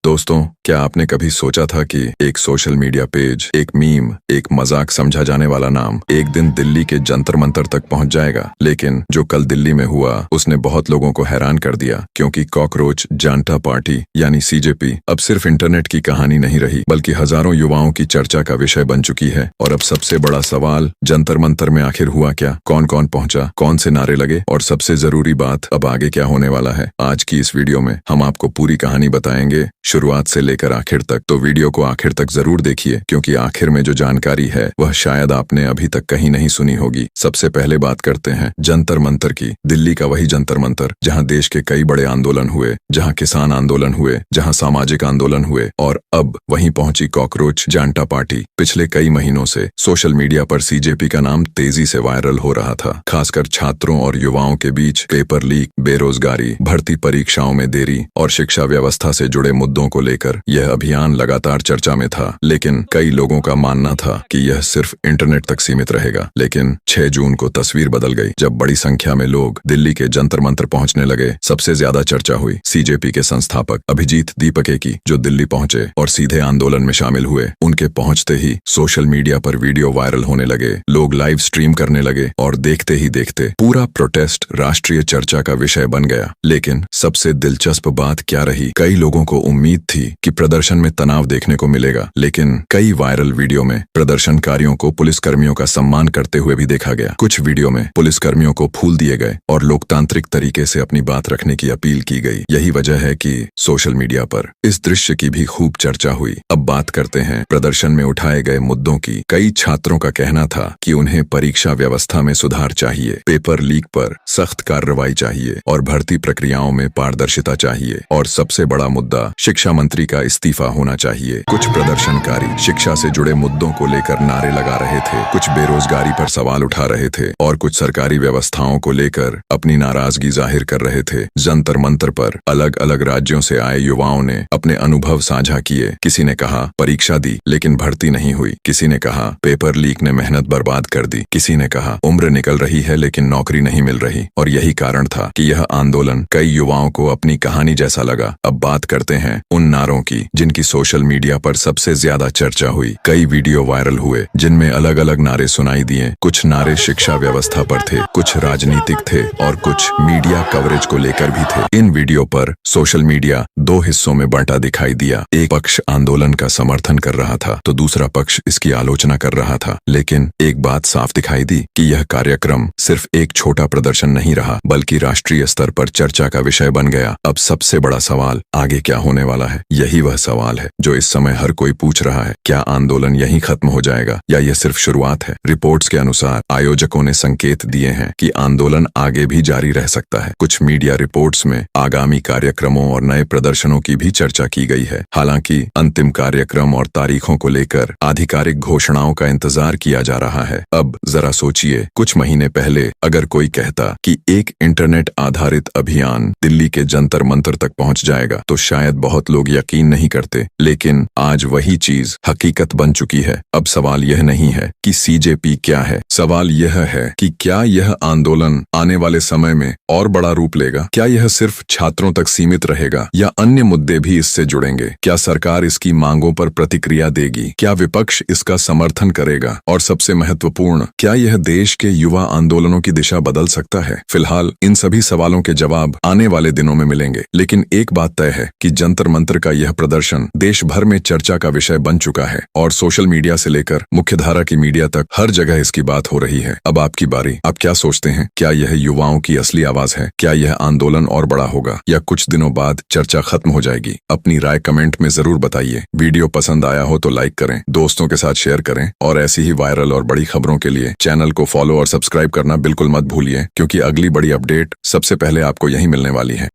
दोस्तों, क्या आपने कभी सोचा था कि एक सोशल मीडिया पेज, एक मीम, एक मजाक समझा जाने वाला नाम एक दिन दिल्ली के जंतर मंतर तक पहुंच जाएगा? लेकिन जो कल दिल्ली में हुआ उसने बहुत लोगों को हैरान कर दिया, क्योंकि कॉकरोच जनता पार्टी यानी सीजेपी अब सिर्फ इंटरनेट की कहानी नहीं रही, बल्कि हजारों युवाओं की चर्चा का विषय बन चुकी है। और अब सबसे बड़ा सवाल, जंतर मंतर में आखिर हुआ क्या? कौन कौन पहुंचा, कौन से नारे लगे, और सबसे जरूरी बात, अब आगे क्या होने वाला है? आज की इस वीडियो में हम आपको पूरी कहानी बताएंगे, शुरुआत से लेकर आखिर तक। तो वीडियो को आखिर तक जरूर देखिए, क्योंकि आखिर में जो जानकारी है वह शायद आपने अभी तक कहीं नहीं सुनी होगी। सबसे पहले बात करते हैं जंतर मंतर की। दिल्ली का वही जंतर मंतर जहां देश के कई बड़े आंदोलन हुए, जहां किसान आंदोलन हुए, जहां सामाजिक आंदोलन हुए, और अब वहीं पहुंची कॉकरोच जनता पार्टी। पिछले कई महीनों से सोशल मीडिया पर सीजेपी का नाम तेजी से वायरल हो रहा था, खासकर छात्रों और युवाओं के बीच। पेपर लीक, बेरोजगारी, भर्ती परीक्षाओं में देरी और शिक्षा व्यवस्था से जुड़े मुद्दों को लेकर यह अभियान लगातार चर्चा में था। लेकिन कई लोगों का मानना था कि यह सिर्फ इंटरनेट तक सीमित रहेगा। लेकिन 6 जून को तस्वीर बदल गई, जब बड़ी संख्या में लोग दिल्ली के जंतर मंतर पहुंचने लगे। सबसे ज्यादा चर्चा हुई सीजेपी के संस्थापक अभिजीत दीपके की, जो दिल्ली पहुंचे और सीधे आंदोलन में शामिल हुए। उनके पहुंचते ही सोशल मीडिया पर वीडियो वायरल होने लगे, लोग लाइव स्ट्रीम करने लगे, और देखते ही देखते पूरा प्रोटेस्ट राष्ट्रीय चर्चा का विषय बन गया। लेकिन सबसे दिलचस्प बात क्या रही? कई लोगों को उम्मीद थी कि प्रदर्शन में तनाव देखने को मिलेगा, लेकिन कई वायरल वीडियो में प्रदर्शनकारियों को पुलिसकर्मियों का सम्मान करते हुए भी देखा गया। कुछ वीडियो में पुलिसकर्मियों को फूल दिए गए और लोकतांत्रिक तरीके से अपनी बात रखने की अपील की गई। यही वजह है कि सोशल मीडिया पर इस दृश्य की भी खूब चर्चा हुई। अब बात करते हैं प्रदर्शन में उठाए गए मुद्दों की। कई छात्रों का कहना था कि उन्हें परीक्षा व्यवस्था में सुधार चाहिए, पेपर लीक पर सख्त कार्रवाई चाहिए, और भर्ती प्रक्रियाओं में पारदर्शिता चाहिए, और सबसे बड़ा मुद्दा शिक्षा मंत्री का इस्तीफा होना चाहिए। कुछ प्रदर्शनकारी शिक्षा से जुड़े मुद्दों को लेकर नारे लगा रहे थे, कुछ बेरोजगारी पर सवाल उठा रहे थे, और कुछ सरकारी व्यवस्थाओं को लेकर अपनी नाराजगी जाहिर कर रहे थे। जंतर मंतर पर अलग अलग राज्यों से आए युवाओं ने अपने अनुभव साझा किए। किसी ने कहा परीक्षा दी लेकिन भर्ती नहीं हुई, किसी ने कहा पेपर लीक ने मेहनत बर्बाद कर दी, किसी ने कहा उम्र निकल रही है लेकिन नौकरी नहीं मिल रही। और यही कारण था कि यह आंदोलन कई युवाओं को अपनी कहानी जैसा लगा। अब बात करते हैं उन नारों की जिनकी सोशल मीडिया पर सबसे ज्यादा चर्चा हुई। कई वीडियो वायरल हुए जिनमें अलग अलग नारे सुनाई दिए। कुछ नारे शिक्षा व्यवस्था पर थे, कुछ राजनीतिक थे, और कुछ मीडिया कवरेज को लेकर भी थे। इन वीडियो पर सोशल मीडिया 2 हिस्सों में बांटा दिखाई दिया। एक पक्ष आंदोलन का समर्थन कर रहा था तो दूसरा पक्ष इसकी आलोचना कर रहा था। लेकिन एक बात साफ दिखाई दी कि यह कार्यक्रम सिर्फ एक छोटा प्रदर्शन नहीं रहा, बल्कि राष्ट्रीय स्तर पर चर्चा का विषय बन गया। अब सबसे बड़ा सवाल, आगे क्या होने वाला है? यही वह सवाल है जो इस समय हर कोई पूछ रहा है। क्या आंदोलन यहीं खत्म हो जाएगा, या यह सिर्फ शुरुआत है? रिपोर्ट्स के अनुसार आयोजकों ने संकेत दिए हैं कि आंदोलन आगे भी जारी रह सकता है। कुछ मीडिया रिपोर्ट्स में आगामी कार्यक्रमों और नए प्रदर्शनों की भी चर्चा की गई है। हालांकि अंतिम कार्यक्रम और तारीखों को लेकर आधिकारिक घोषणाओं का इंतजार किया जा रहा है। अब जरा सोचिए, कुछ महीने पहले अगर कोई कहता कि एक इंटरनेट आधारित अभियान दिल्ली के जंतर मंतर तक पहुंच जाएगा, तो शायद बहुत लोग यकीन नहीं करते। लेकिन आज वही चीज हकीकत बन चुकी है। अब सवाल यह नहीं है कि सीजेपी क्या है, सवाल यह है कि क्या यह आंदोलन आने वाले समय में और बड़ा रूप लेगा? क्या यह सिर्फ छात्रों तक सीमित रहेगा, या अन्य मुद्दे भी इससे जुड़ेंगे? क्या सरकार इसकी मांगों पर प्रतिक्रिया देगी? क्या विपक्ष इसका समर्थन करेगा? और सबसे महत्वपूर्ण, क्या यह देश के युवा आंदोलनों की दिशा बदल सकता है? फिलहाल इन सभी सवालों के जवाब आने वाले दिनों में मिलेंगे। लेकिन एक बात तय है कि जंतर मंतर का यह प्रदर्शन देश भर में चर्चा का विषय बन चुका है, और सोशल मीडिया से लेकर मुख्यधारा की मीडिया तक हर जगह इसकी बात हो रही है। अब आपकी बारी, आप क्या सोचते हैं? क्या यह युवाओं की असली आवाज है? क्या यह आंदोलन और बड़ा होगा, या कुछ दिनों बाद चर्चा खत्म हो जाएगी? अपनी राय कमेंट में जरूर बताइए। वीडियो पसंद आया हो तो लाइक करें, दोस्तों के साथ शेयर करें, और ऐसी ही वायरल और बड़ी खबरों के लिए चैनल को फॉलो और सब्सक्राइब करना बिल्कुल मत भूलिए, क्योंकि अगली बड़ी अपडेट सबसे पहले आपको यहीं मिलने वाली है।